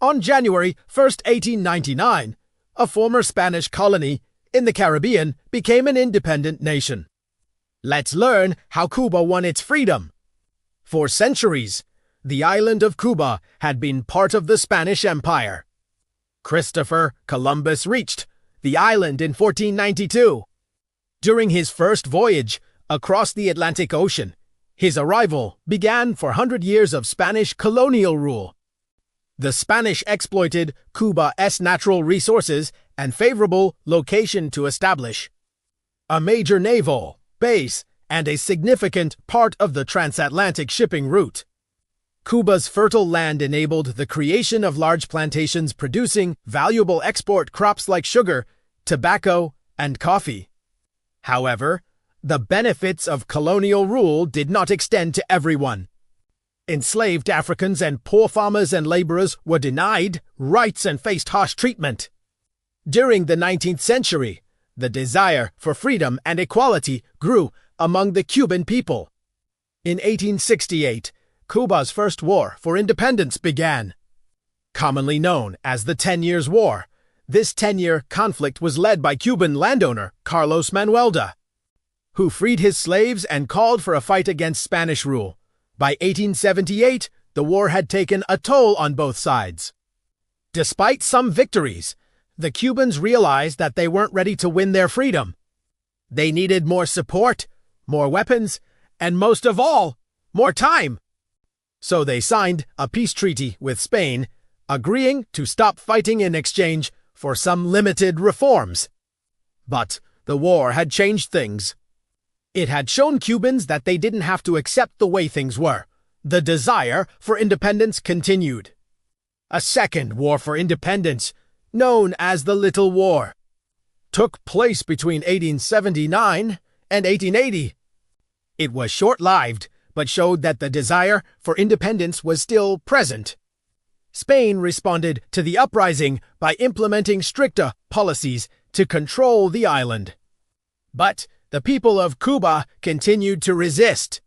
On January 1, 1899, a former Spanish colony in the Caribbean became an independent nation. Let's learn how Cuba won its freedom. For centuries, the island of Cuba had been part of the Spanish Empire. Christopher Columbus reached the island in 1492. During his first voyage across the Atlantic Ocean, his arrival began 400 years of Spanish colonial rule. The Spanish exploited Cuba's natural resources and favorable location to establish a major naval base and a significant part of the transatlantic shipping route. Cuba's fertile land enabled the creation of large plantations producing valuable export crops like sugar, tobacco, and coffee. However, the benefits of colonial rule did not extend to everyone. Enslaved Africans and poor farmers and laborers were denied rights and faced harsh treatment. During the 19th century, the desire for freedom and equality grew among the Cuban people. In 1868, Cuba's first war for independence began. Commonly known as the 10 Years' War, this 10-year conflict was led by Cuban landowner Carlos Manuelda, who freed his slaves and called for a fight against Spanish rule. By 1878, the war had taken a toll on both sides. Despite some victories, the Cubans realized that they weren't ready to win their freedom. They needed more support, more weapons, and most of all, more time. So they signed a peace treaty with Spain, agreeing to stop fighting in exchange for some limited reforms. But the war had changed things. It had shown Cubans that they didn't have to accept the way things were. The desire for independence continued. A second war for independence, known as the Little War, took place between 1879 and 1880. It was short-lived, but showed that the desire for independence was still present. Spain responded to the uprising by implementing stricter policies to control the island. But the people of Cuba continued to resist.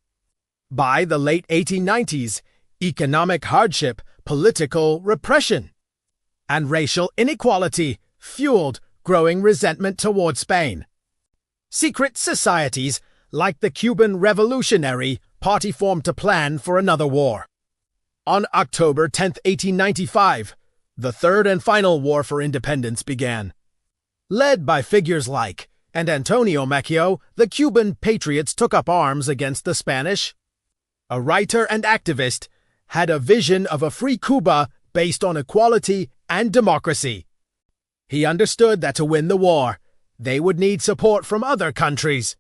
By the late 1890s, economic hardship, political repression, and racial inequality fueled growing resentment toward Spain. Secret societies, like the Cuban Revolutionary Party, formed to plan for another war. On October 10, 1895, the third and final war for independence began. Led by figures like Antonio Macchio, the Cuban patriots took up arms against the Spanish. A writer and activist had a vision of a free Cuba based on equality and democracy. He understood that to win the war, they would need support from other countries.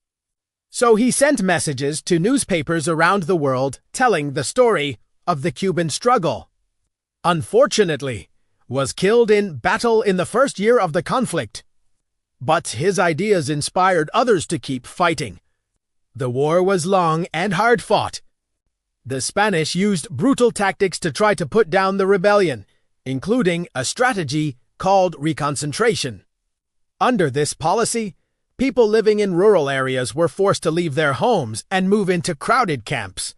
So he sent messages to newspapers around the world telling the story of the Cuban struggle. Unfortunately, was killed in battle in the first year of the conflict. But his ideas inspired others to keep fighting. The war was long and hard-fought. The Spanish used brutal tactics to try to put down the rebellion, including a strategy called reconcentration. Under this policy, people living in rural areas were forced to leave their homes and move into crowded camps.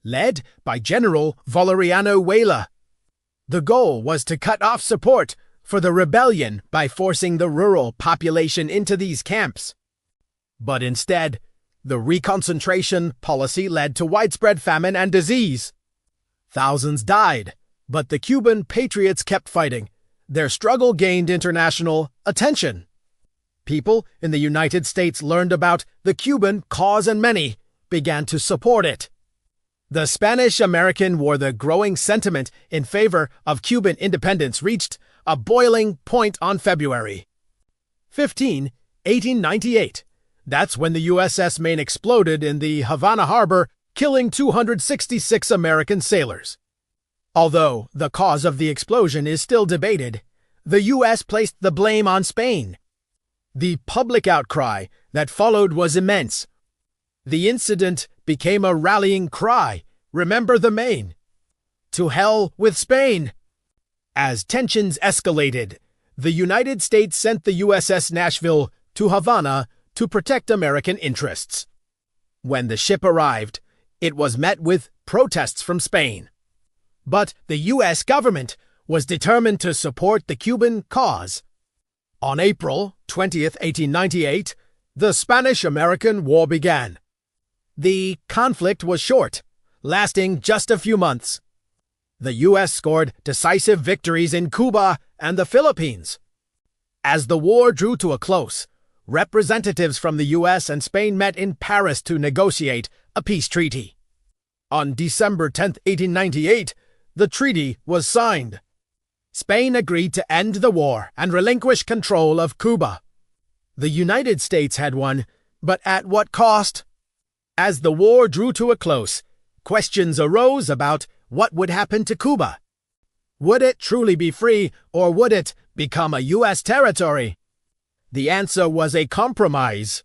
Led by General Valeriano Huela, the goal was to cut off support for the rebellion by forcing the rural population into these camps. But instead, the reconcentration policy led to widespread famine and disease. Thousands died, but the Cuban patriots kept fighting. Their struggle gained international attention. People in the United States learned about the Cuban cause and many began to support it. The Spanish-American War, the growing sentiment in favor of Cuban independence, reached a boiling point on February 15, 1898. That's when the USS Maine exploded in the Havana harbor, killing 266 American sailors. Although the cause of the explosion is still debated, the U.S. placed the blame on Spain. The public outcry that followed was immense. The incident became a rallying cry, "Remember the Maine! To hell with Spain!" As tensions escalated, the United States sent the USS Nashville to Havana to protect American interests. When the ship arrived, it was met with protests from Spain. But the U.S. government was determined to support the Cuban cause. On April 20th, 1898, the Spanish-American War began. The conflict was short, lasting just a few months. The U.S. scored decisive victories in Cuba and the Philippines. As the war drew to a close, representatives from the U.S. and Spain met in Paris to negotiate a peace treaty. On December 10, 1898, the treaty was signed. Spain agreed to end the war and relinquish control of Cuba. The United States had won, but at what cost? As the war drew to a close, questions arose about what would happen to Cuba. Would it truly be free, or would it become a U.S. territory? The answer was a compromise.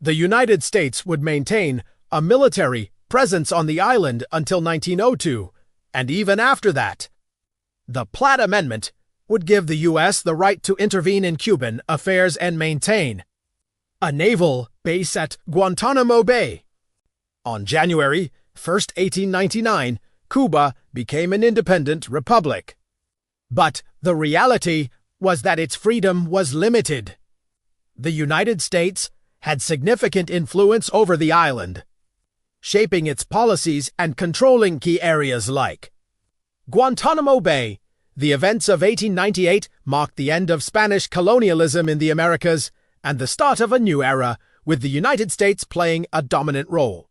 The United States would maintain a military presence on the island until 1902, and even after that. The Platt Amendment would give the U.S. the right to intervene in Cuban affairs and maintain a naval base at Guantanamo Bay. On January 1st, 1899, Cuba became an independent republic. But the reality was that its freedom was limited. The United States had significant influence over the island, shaping its policies and controlling key areas like Guantanamo Bay. The events of 1898 marked the end of Spanish colonialism in the Americas and the start of a new era, with the United States playing a dominant role.